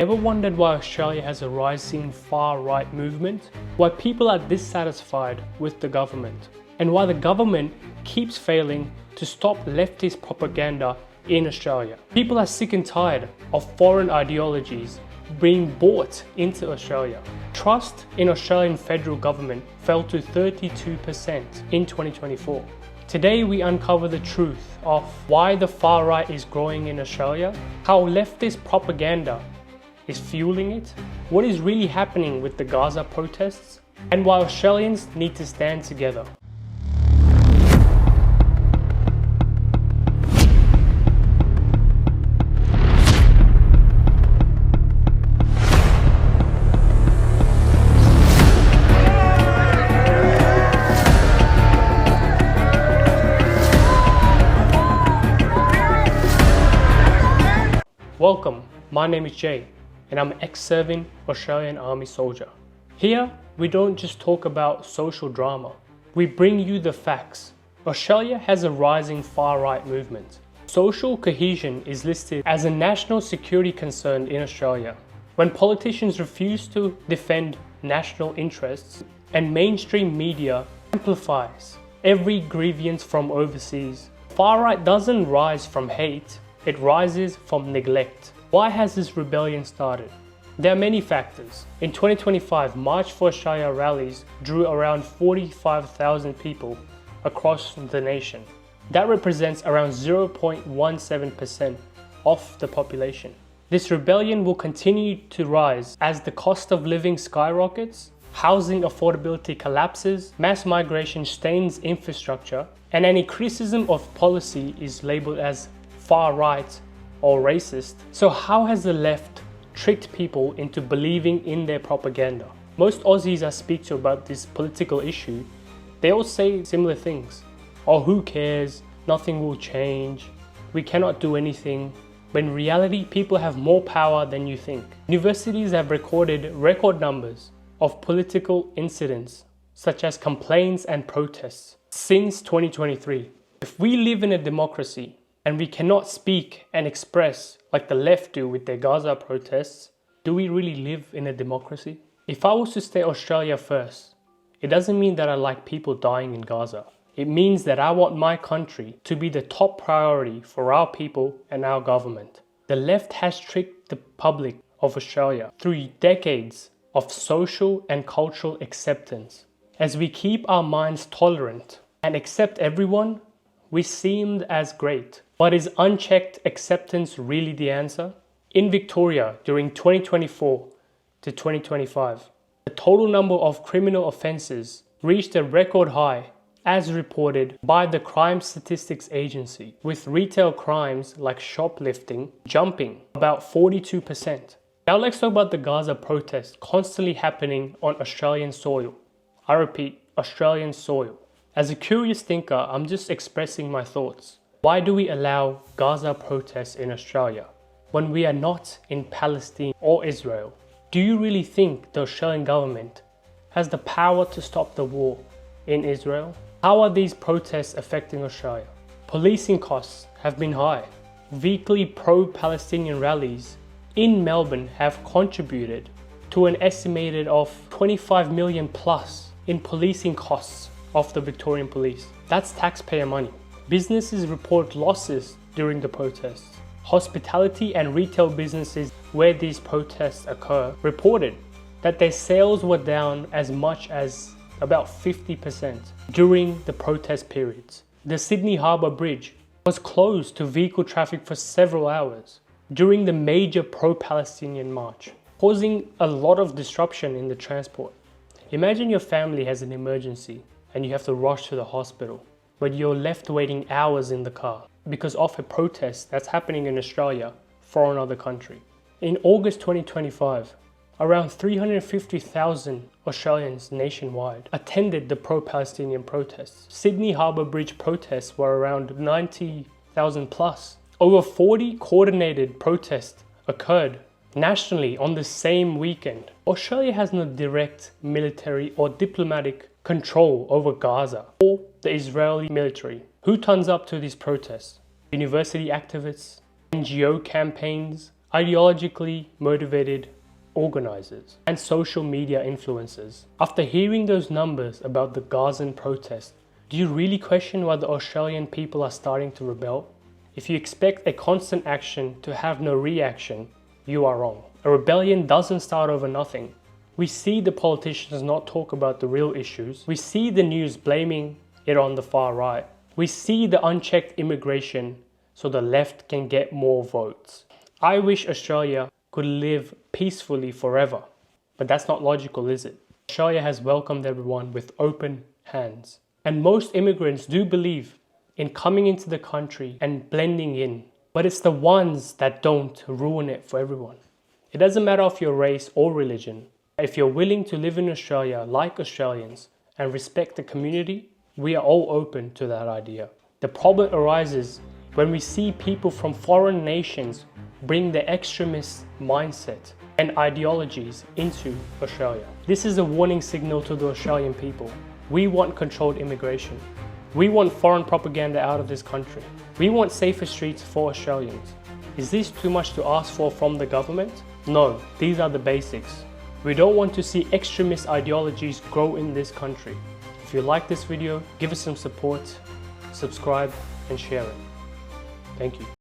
Ever wondered why Australia has a rising far-right movement? Why people are dissatisfied with the government? And why the government keeps failing to stop leftist propaganda in Australia? People are sick and tired of foreign ideologies being bought into Australia. Trust in Australian federal government fell to 32% in 2024. Today we uncover the truth of why the far right is growing in Australia, how leftist propaganda is fueling it, what is really happening with the Gaza protests, and why Australians need to stand together. Welcome, my name is Jay, and I'm an ex-serving Australian Army soldier. Here, we don't just talk about social drama, we bring you the facts. Australia has a rising far-right movement. Social cohesion is listed as a national security concern in Australia. When politicians refuse to defend national interests and mainstream media amplifies every grievance from overseas, far-right doesn't rise from hate, it rises from neglect. Why has this rebellion started? There are many factors. In 2025, March for Australia rallies drew around 45,000 people across the nation. That represents around 0.17% of the population. This rebellion will continue to rise as the cost of living skyrockets, housing affordability collapses, mass migration stains infrastructure, and any criticism of policy is labeled as far right or racist. So how has the left tricked people into believing in their propaganda? Most Aussies I speak to about this political issue, they all say similar things. Oh, who cares? Nothing will change. We cannot do anything. But in reality, people have more power than you think. Universities have recorded record numbers of political incidents, such as complaints and protests, since 2023. If we live in a democracy, and we cannot speak and express like the left do with their Gaza protests, do we really live in a democracy? If I was to stay Australia first, it doesn't mean that I like people dying in Gaza. It means that I want my country to be the top priority for our people and our government. The left has tricked the public of Australia through decades of social and cultural acceptance. As we keep our minds tolerant and accept everyone, we seemed as great. But is unchecked acceptance really the answer? In Victoria, during 2024 to 2025, the total number of criminal offences reached a record high, as reported by the Crime Statistics Agency, with retail crimes like shoplifting jumping about 42%. Now let's talk about the Gaza protests constantly happening on Australian soil. I repeat, Australian soil. As a curious thinker, I'm just expressing my thoughts. Why do we allow Gaza protests in Australia when we are not in Palestine or Israel? Do you really think the Australian government has the power to stop the war in Israel? How are these protests affecting Australia? Policing costs have been high. Weekly pro-Palestinian rallies in Melbourne have contributed to an estimated of 25 million plus in policing costs of the Victorian police. That's taxpayer money. Businesses report losses during the protests. Hospitality and retail businesses where these protests occur reported that their sales were down as much as about 50% during the protest periods. The Sydney Harbour Bridge was closed to vehicle traffic for several hours during the major pro-Palestinian march, causing a lot of disruption in the transport. Imagine your family has an emergency and you have to rush to the hospital, but you're left waiting hours in the car because of a protest that's happening in Australia for another country. In August 2025, around 350,000 Australians nationwide attended the pro-Palestinian protests. Sydney Harbour Bridge protests were around 90,000 plus. Over 40 coordinated protests occurred nationally on the same weekend. Australia has no direct military or diplomatic control over Gaza or the Israeli military. Who turns up to these protests? University activists, NGO campaigns, ideologically motivated organizers, and social media influencers. After hearing those numbers about the Gazan protest, do you really question why the Australian people are starting to rebel? If you expect a constant action to have no reaction, you are wrong. A rebellion doesn't start over nothing. We see the politicians not talk about the real issues. We see the news blaming it on the far right. We see the unchecked immigration so the left can get more votes. I wish Australia could live peacefully forever, but that's not logical, is it? Australia has welcomed everyone with open hands. And most immigrants do believe in coming into the country and blending in. But it's the ones that don't ruin it for everyone. It doesn't matter if you're race or religion. If you're willing to live in Australia like Australians and respect the community, we are all open to that idea. The problem arises when we see people from foreign nations bring the extremist mindset and ideologies into Australia. This is a warning signal to the Australian people. We want controlled immigration. We want foreign propaganda out of this country. We want safer streets for Australians. Is this too much to ask for from the government? No, these are the basics. We don't want to see extremist ideologies grow in this country. If you like this video, give us some support, subscribe and share it. Thank you.